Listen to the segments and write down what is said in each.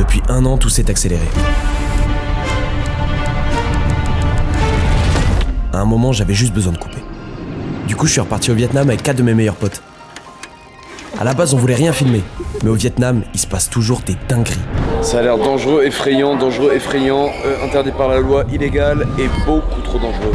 Depuis 1 an, tout s'est accéléré. À un moment, j'avais juste besoin de couper. Du coup, je suis reparti au Vietnam avec 4 de mes meilleurs potes. À la base, on voulait rien filmer, mais au Vietnam, il se passe toujours des dingueries. Ça a l'air dangereux, effrayant, interdit par la loi, illégal et beaucoup trop dangereux.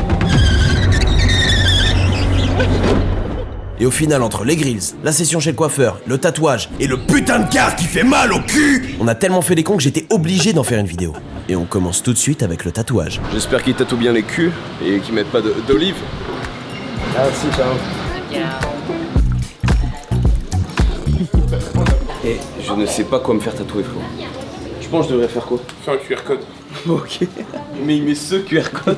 Et au final, entre les grills, la session chez le coiffeur, le tatouage et le putain de car qui fait mal au cul, on a tellement fait les cons que j'étais obligé d'en faire une vidéo. Et on commence tout de suite avec le tatouage. J'espère qu'ils tatouent bien les culs et qu'ils mettent pas d'olive. Ah si, ciao. Et je ne sais pas quoi me faire tatouer, frérot. Je pense que je devrais faire quoi? Fais un QR code. Ok. Mais il met ce QR code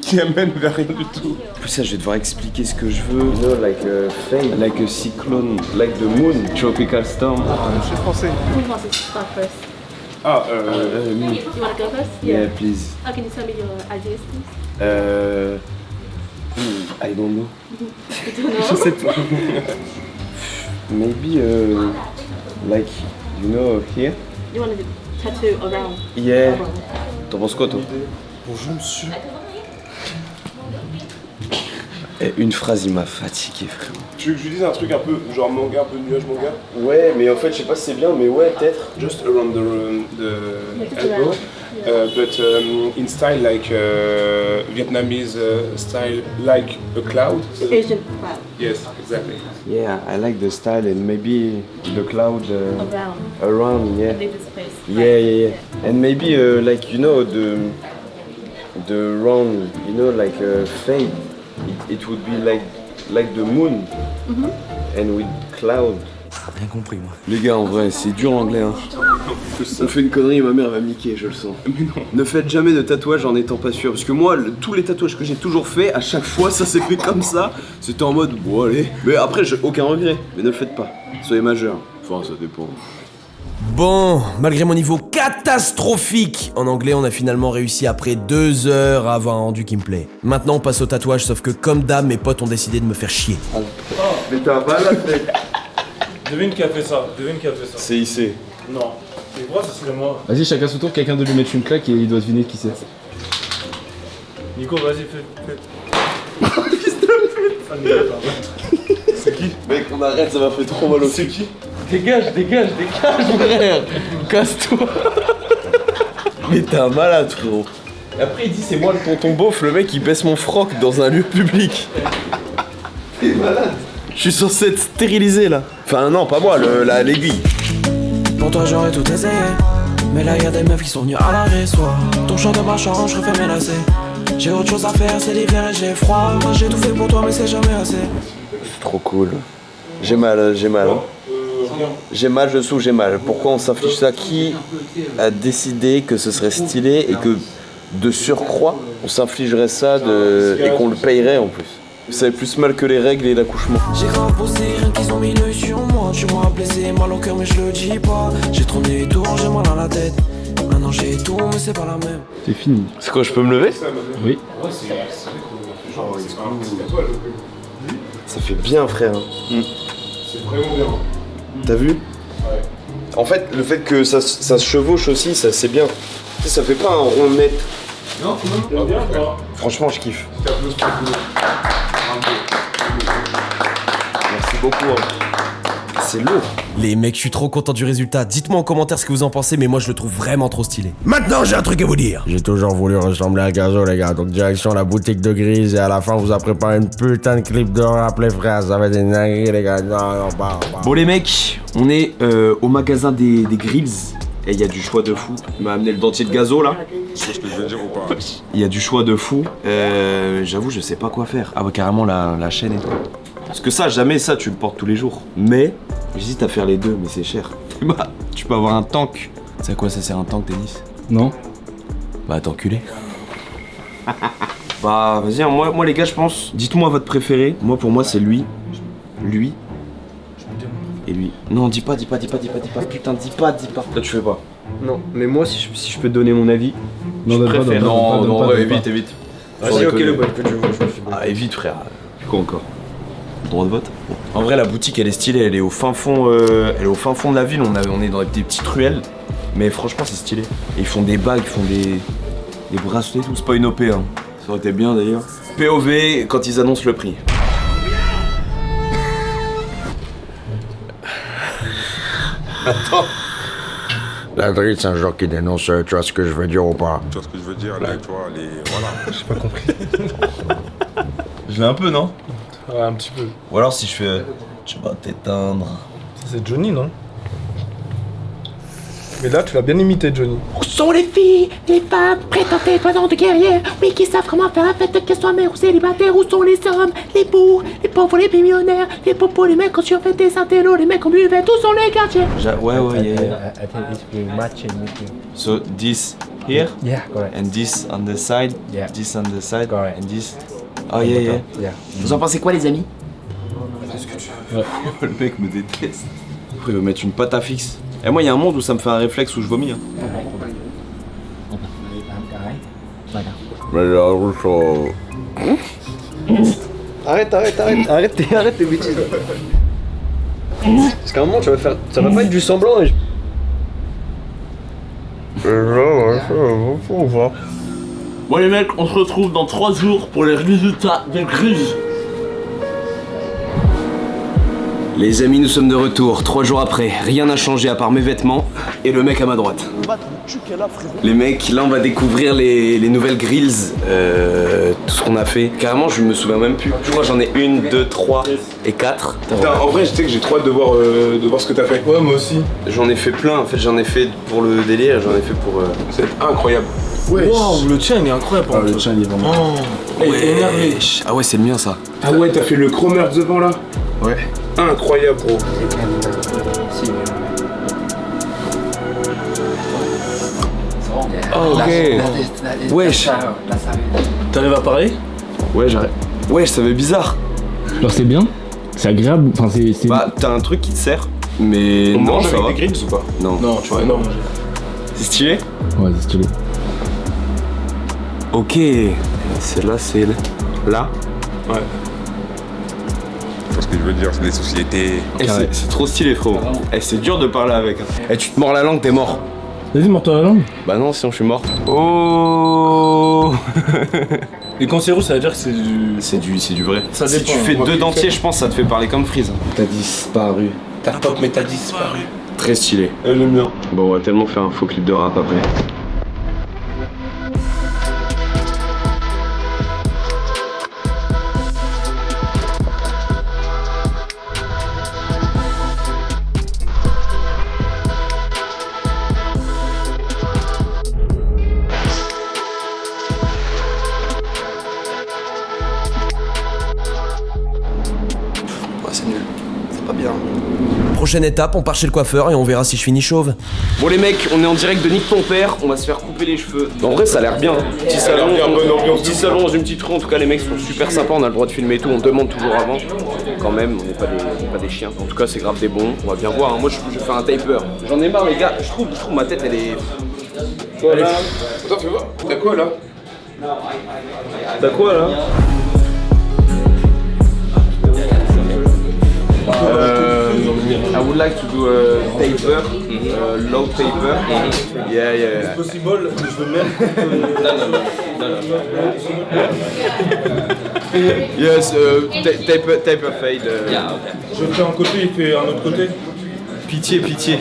qui amène vers rien du tout. En plus ça, je vais devoir expliquer ce que je veux. You know, like a fame, like a cyclone, like the moon, tropical storm. Je suis français. Who wants to start first? Me. You want to go first? Yeah, please. Oh, can you tell me your ideas, please? I don't know. You don't know? Je sais pas. Maybe, like, you know, here? You want to tattoo around? Yeah. T'en penses quoi, toi? Bonjour monsieur. Et une phrase, il m'a fatigué, frère. Tu veux que je lui dise un truc un peu genre manga, un peu nuage manga? Ouais, mais en fait, je sais pas si c'est bien, mais ouais, peut-être. Just around the elbow. But in style like Vietnamese style, like a cloud. Asian cloud. Yes, exactly. Yeah, I like the style and maybe the cloud Around. around, yeah. Leave this place. Yeah. And maybe like, you know, the round, you know, like fade. It would be like the moon and with cloud. Rien compris, moi. Les gars, en vrai, c'est dur l'anglais, hein. On fait une connerie et ma mère va me niquer, je le sens. Mais non. Ne faites jamais de tatouage en n'étant pas sûr. Parce que moi, tous les tatouages que j'ai toujours fait, à chaque fois, ça s'est fait comme ça. C'était en mode, bon, allez. Mais après, j'ai aucun regret. Mais ne le faites pas. Soyez majeur. Enfin, ça dépend. Bon, malgré mon niveau catastrophique en anglais, on a finalement réussi après 2 heures à avoir un rendu qui me plaît. Maintenant, on passe au tatouage, sauf que comme d'hab, mes potes ont décidé de me faire chier. Mais t'as pas la tête. Devine qui a fait ça, C'est ici. Non. Et moi, ce serait moi. Vas-y, chacun son tour, quelqu'un doit lui mettre une claque et il doit deviner qui c'est. Nico, vas-y, fais. C'est qui? Mec, on arrête, ça m'a fait trop mal au C'est qui? Dégage, frère. Casse-toi. Mais t'es un malade, frérot. Et après, il dit c'est moi le tonton beauf, le mec il baisse mon froc dans un lieu public. T'es malade. Je suis censé être stérilisé là. Enfin non, pas moi, l'aiguille. Pour toi, j'aurais tout essayé. Mais là, y'a des meufs qui sont venues à l'arrêt soir. Ton chant de ma chambre, je refais mes lacets. J'ai autre chose à faire, c'est l'hiver et j'ai froid. Moi, j'ai tout fait pour toi, mais c'est jamais assez. C'est trop cool. J'ai mal. Hein. J'ai mal, je souffre, j'ai mal. Pourquoi on s'inflige ça? Qui a décidé que ce serait stylé et que de surcroît, on s'infligerait ça et qu'on le payerait en plus? Ça fait plus mal que les règles et l'accouchement. J'ai grave bossé, rien qu'ils ont mis l'œil sur moi. Tu m'as blessé, mal au cœur, mais je le dis pas. J'ai tourné les tours, j'ai mal à la tête. Maintenant j'ai tout, mais c'est pas la même. C'est fini. C'est quoi, je peux me lever? Oui. Ça fait bien, frère. C'est vraiment bien. T'as vu? En fait, le fait que ça se chevauche aussi, ça c'est bien. Tu sais, ça fait pas un rond net. Non, non, bien, frère. Franchement, je kiffe. T'applauses pour tout. Merci beaucoup. Hein. C'est lourd. Les mecs, je suis trop content du résultat. Dites-moi en commentaire ce que vous en pensez, mais moi je le trouve vraiment trop stylé. Maintenant, j'ai un truc à vous dire. J'ai toujours voulu ressembler à Gazo, les gars. Donc, direction la boutique de Grise. Et à la fin, on vous a préparé une putain de clip de rap, les frères. Ça va être des dingueries, les gars. Non, pas. Bon, les mecs, on est au magasin des Grills. Et il y a du choix de fou. Il m'a amené le dentier de Gazo là. Tu sais ce que je veux dire ou pas? Il y a du choix de fou. J'avoue, je sais pas quoi faire. Ah, bah, carrément la chaîne et tout. Parce que ça, jamais ça, tu le portes tous les jours. Mais j'hésite à faire les deux, mais c'est cher. Bah, tu peux avoir un tank. C'est à quoi ça sert un tank, Denis? Non. Bah, t'enculé. Bah, vas-y, hein, moi les gars, je pense. Dites-moi votre préféré. Moi, pour moi, c'est lui. Lui. Et lui. Non, dis pas. Putain, dis pas. Toi, tu fais pas. Non, mais moi, si je peux te donner mon avis. Non, donne pas, donne pas, donne pas. évite. Vas-y, ok, le boy, que tu veux. Ah, évite, frère. Quoi encore? Droit de vote. Bon. En vrai, la boutique, elle est stylée. Elle est au fin fond de la ville. On est dans des petites ruelles. Mais franchement, c'est stylé. Et ils font des bagues, ils font des bracelets et tout. C'est pas une OP, hein. Ça aurait été bien d'ailleurs. POV quand ils annoncent le prix. Attends. La drill, c'est un genre qui dénonce, tu vois ce que je veux dire ou pas? Tu vois ce que je veux dire, là, tu vois, voilà. J'ai pas compris. Je l'ai un peu, non? Ouais, un petit peu. Ou alors si je fais... Tu vas t'éteindre. Ça, c'est Johnny, non? Mais là, tu l'as bien imité, Johnny. Où sont les filles, les femmes, prétendées de guerrières, oui, qui savent comment faire la fête, qu'elles soient mères ou célibataires? Où sont les hommes, les bourgs, les pauvres, les millionnaires, les popos, les mecs qui ont fait des intellos, les mecs qui ont buvait, où sont les quartiers? Ouais, yeah. I think it's very matching with you. So this here? Yeah, correct. And this on the side? Yeah. This on the side? Correct. And this? Oh yeah. Yeah. Vous en pensez quoi, les amis? Le mec me déteste. Après, il veut mettre une pâte à fixe. Et moi, il y a un monde où ça me fait un réflexe où je vomis. Hein. Mais la Rousseau. Arrête tes bêtises. Parce qu'à un moment, tu vas faire. Ça va pas être du semblant. Et... Bon les mecs, on se retrouve dans 3 jours pour les résultats des Grills. Les amis, nous sommes de retour, 3 jours après. Rien n'a changé à part mes vêtements et le mec à ma droite. Les mecs, là on va découvrir les nouvelles grills, tout ce qu'on a fait. Carrément, je me souviens même plus. Je crois que j'en ai 1, 2, 3 et 4. Putain, en vrai, je sais que j'ai trop hâte de voir ce que t'as fait. Ouais, moi aussi. J'en ai fait plein, en fait, j'en ai fait pour le délire, j'en ai fait pour... C'est incroyable. Ouais. Wow, le tien, il est incroyable. Ah, le tien, il est vraiment. Ouais. Ah ouais, c'est le mien ça. Ah ouais, t'as fait le chromeur devant là? Ouais. Incroyable, gros. Oh, ok. Wesh. T'arrives à parler? Ouais, j'arrête. Wesh, ça fait bizarre. Alors, c'est bien? C'est agréable? Enfin, c'est. Bah, t'as un truc qui te sert, mais On non, mange ça avec va. des grills ou pas? Non. Non, tu vois, non. C'est stylé? Ouais, c'est stylé. Ok. Celle-là, c'est là. Ouais. Tu vois ce que je veux dire, c'est des sociétés. Eh, c'est trop stylé, frérot. Eh, c'est dur de parler avec. Hein. Eh, tu te mords la langue, t'es mort. Vas-y, mords-toi la langue. Bah non, sinon je suis mort. Oh. Et quand c'est rouge, ça veut dire que c'est du. C'est du vrai. Ça Si dépend. tu fais Moi, 2 plus dentiers, faible. je pense que ça te fait parler comme Freeze. T'as disparu. T'as top, mais t'as disparu. Très stylé. J'aime bien. Bon, on va tellement faire un faux clip de rap après. Ouais, c'est nul. C'est pas bien. Prochaine étape, on part chez le coiffeur et on verra si je finis chauve. Bon les mecs, on est en direct de Nick ton père, on va se faire couper les cheveux. En vrai ça a l'air bien. Petit Ça a l'air salon, bien, bonne ambiance. petit salon dans une petite rue, en tout cas les mecs sont super sympas, on a le droit de filmer et tout, on demande toujours avant. Quand même, on n'est pas des chiens. En tout cas c'est grave des bons, on va bien voir. Hein. Moi je fais un taper. J'en ai marre les gars, je trouve ma tête elle est... Voilà. Attends, fais voir. T'as quoi là? T'as quoi là? I would like to do a taper, low taper. Yeah. Possible, je veux même. Yes, taper fade. Je fais un côté, il fait un autre côté. Pitié.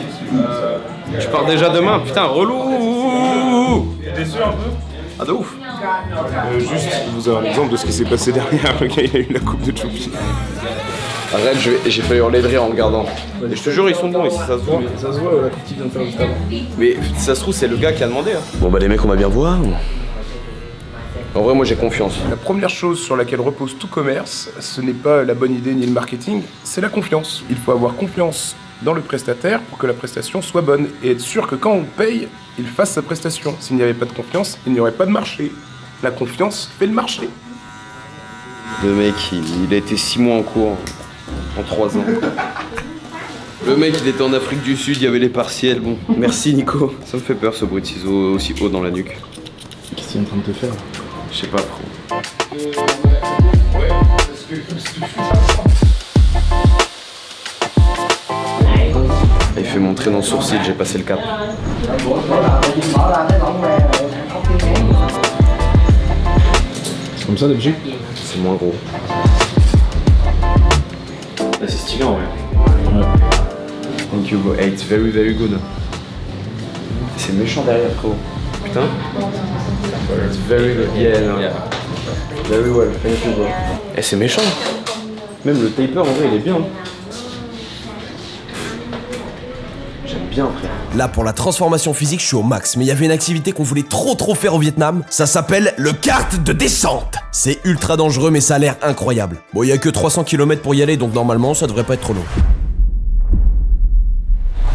Tu pars déjà demain, putain, relou. T'es déçu un peu? Ah de ouf. Juste, vous avez un exemple de ce qui s'est passé derrière. Le gars, il a eu la coupe de Choupi. Arrête, j'ai failli hurler de rire en regardant. Et je te jure, ils sont bons ici, ça se voit. Ça se voit, la coupe qu'il vient de faire juste avant. Mais ça se trouve, c'est le gars qui a demandé. Hein. Bon bah les mecs, on va bien voir. En vrai, moi j'ai confiance. La première chose sur laquelle repose tout commerce, ce n'est pas la bonne idée ni le marketing, c'est la confiance. Il faut avoir confiance dans le prestataire pour que la prestation soit bonne et être sûr que quand on paye, il fasse sa prestation. S'il n'y avait pas de confiance, il n'y aurait pas de marché. La confiance fait le marché. Le mec, il a été 6 mois en cours en 3 ans. Le mec, il était en Afrique du Sud, il y avait les partiels. Bon, merci Nico. Ça me fait peur ce bruit de ciseaux aussi haut dans la nuque. Qu'est-ce qu'il est en train de te faire? Je sais pas trop. Il fait fait mon trait dans le sourcil, j'ai passé le cap. C'est comme ça d'habitude? C'est moins gros. Là, c'est stylé en vrai. Ouais. Thank you, bro. Hey, it's very, very good. C'est méchant derrière, frérot. Putain. It's very good. Yeah, no. Very well. Thank you, bro. Eh, c'est méchant. Même le taper, en vrai, il est bien. J'aime bien, frère. Là, pour la transformation physique, je suis au max, mais il y avait une activité qu'on voulait trop faire au Vietnam. Ça s'appelle le kart de descente. C'est ultra dangereux, mais ça a l'air incroyable. Bon, il y a que 300 km pour y aller, donc normalement, ça devrait pas être trop long.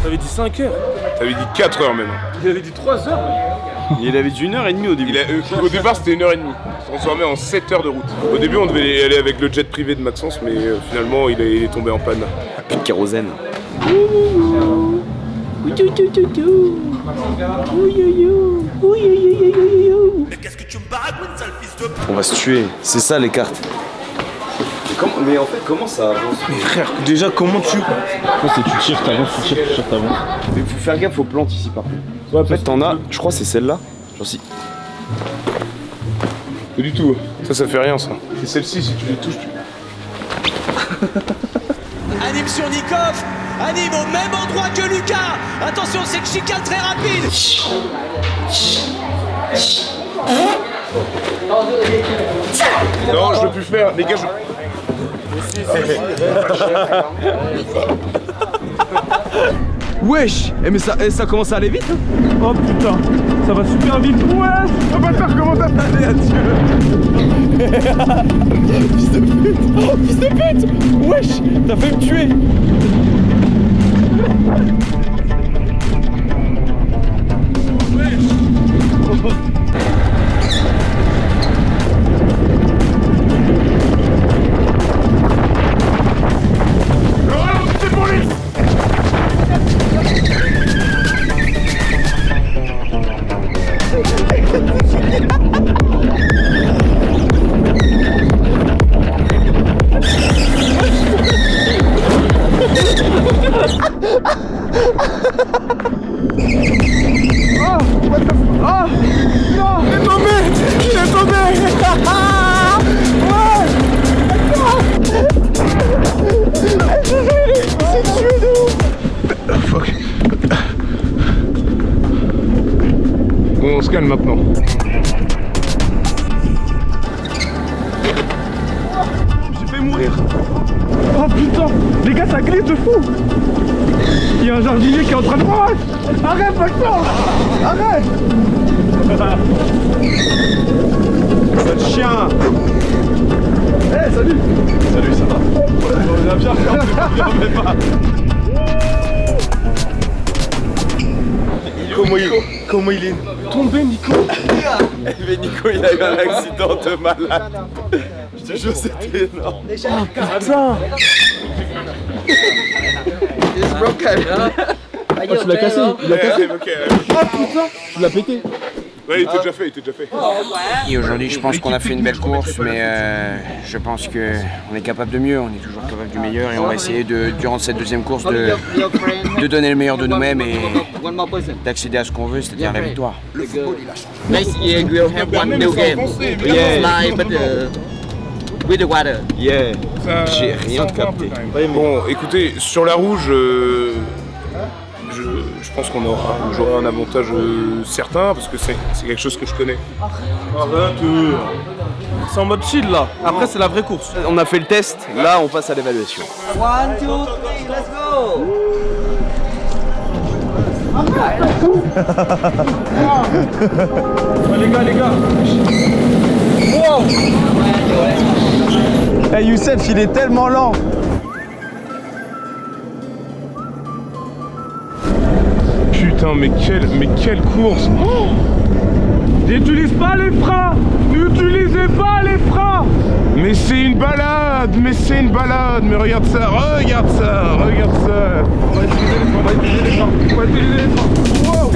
T'avais dit 5 heures. T'avais dit 4 heures même. Il avait dit 3 heures. Il avait dit 1h30 au début. Au départ, c'était 1h30. Transformé en 7 heures de route. Au début, on devait aller avec le jet privé de Maxence, mais finalement, il est tombé en panne. Plus de kérosène. On va se tuer. C'est ça les cartes. Mais en fait, comment ça avance? Mais frère, déjà, comment tu. C'est tu tires, t'avances, tu tires, t'avances. Mais faut faire gaffe aux plantes ici par contre. Ouais, en fait, t'en as, je crois que c'est celle-là. Genre si. Pas du tout. Ça fait rien ça. C'est celle-ci, si tu les touches, tu. Anime sur Nikov, anime au même endroit que Lucas. Attention, c'est une chicane très rapide. Non, je veux plus faire. Les gars, je. Wesh, mais ça commence à aller vite. Oh putain, ça va super vite. Ouais, oh bâtard, comment t'as allé, adieu. Fils de pute. Oh, fils de pute. Wesh, t'as fait me tuer. Bon, on se calme maintenant. J'ai fait mourir. Oh putain, les gars, ça glisse de fou. Il y a un jardinier qui est en train de mourir. Arrête, Maxence. Arrête. Sale chien. Eh, salut. Salut, ça va? On va bien, mais pas. Comment il est Tombé, Nico. Mais Nico, il a eu un accident de malade. Je te jure, c'était énorme. Oh putain. Ah, tu l'as cassé, il l'a cassé. Ok. Ah putain, tu l'as pété. Ouais, il était déjà fait, Et aujourd'hui, je pense qu'on a fait une belle course, mais je pense qu'on est capable de mieux, on est toujours capable du meilleur et on va essayer durant cette deuxième course de donner le meilleur de nous-mêmes et d'accéder à ce qu'on veut, c'est-à-dire la victoire. Next year we'll have one new game. Yeah. Fly, but with the water. Yeah. J'ai rien capté. Bon, écoutez, sur la rouge, je pense j'aurai un avantage certain parce que c'est quelque chose que je connais. Arrête. C'est en mode chill là. Après, c'est la vraie course. On a fait le test, là on passe à l'évaluation. 1, 2, 3, let's go. Les gars. Wow. Hey Youssef, il est tellement lent. Putain, mais quelle course! Oh, N'utilise pas les freins. N'utilisez pas les freins. mais c'est une balade! Mais regarde ça! On va utiliser les freins. Wow.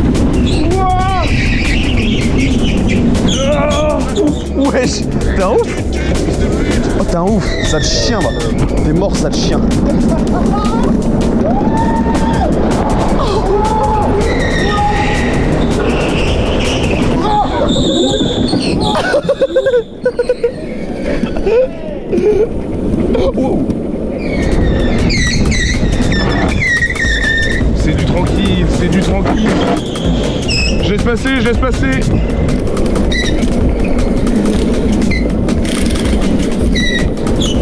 Wesh, t'es un ouf. Oh, t'es un ouf, sale chien, va. T'es mort, sale chien. passer, je laisse passer.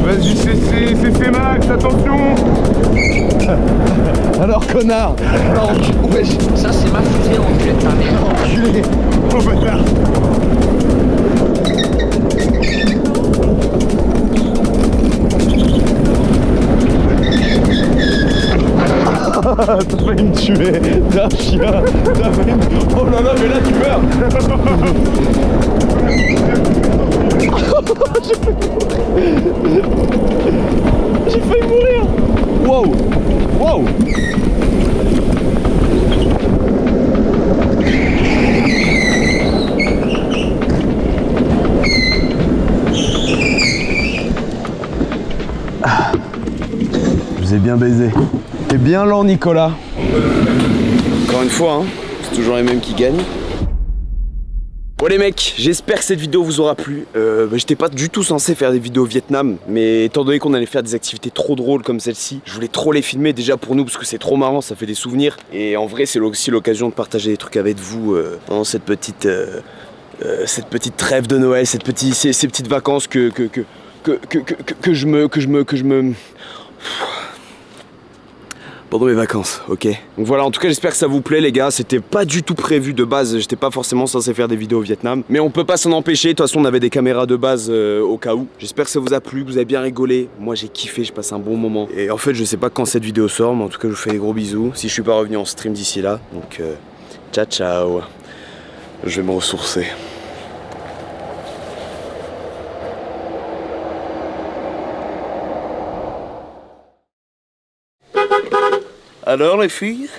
Vas-y, c'est Max, attention. Alors connard. Alors wesh. Ça c'est ma fusée enculé de ta mère. Enculé. Oh bâtard. T'as failli me tuer, t'es un chien, t'as failli me... Oh là là, mais là tu meurs. J'ai failli mourir. Wow. Wow. Je vous ai bien baisé. T'es bien lent, Nicolas. Encore une fois, hein, c'est toujours les mêmes qui gagnent. Bon les mecs, j'espère que cette vidéo vous aura plu. J'étais pas du tout censé faire des vidéos au Vietnam, mais étant donné qu'on allait faire des activités trop drôles comme celle-ci, je voulais trop les filmer déjà pour nous parce que c'est trop marrant, ça fait des souvenirs. Et en vrai, c'est aussi l'occasion de partager des trucs avec vous pendant cette petite trêve de Noël, ces petites vacances que je me pendant mes vacances, ok. Donc voilà, en tout cas j'espère que ça vous plaît les gars, c'était pas du tout prévu de base, j'étais pas forcément censé faire des vidéos au Vietnam, mais on peut pas s'en empêcher, de toute façon on avait des caméras de base au cas où. J'espère que ça vous a plu, que vous avez bien rigolé, moi j'ai kiffé, j'ai passé un bon moment. Et en fait je sais pas quand cette vidéo sort, mais en tout cas je vous fais des gros bisous, si je suis pas revenu en stream d'ici là, donc ciao ciao, je vais me ressourcer. Alors les filles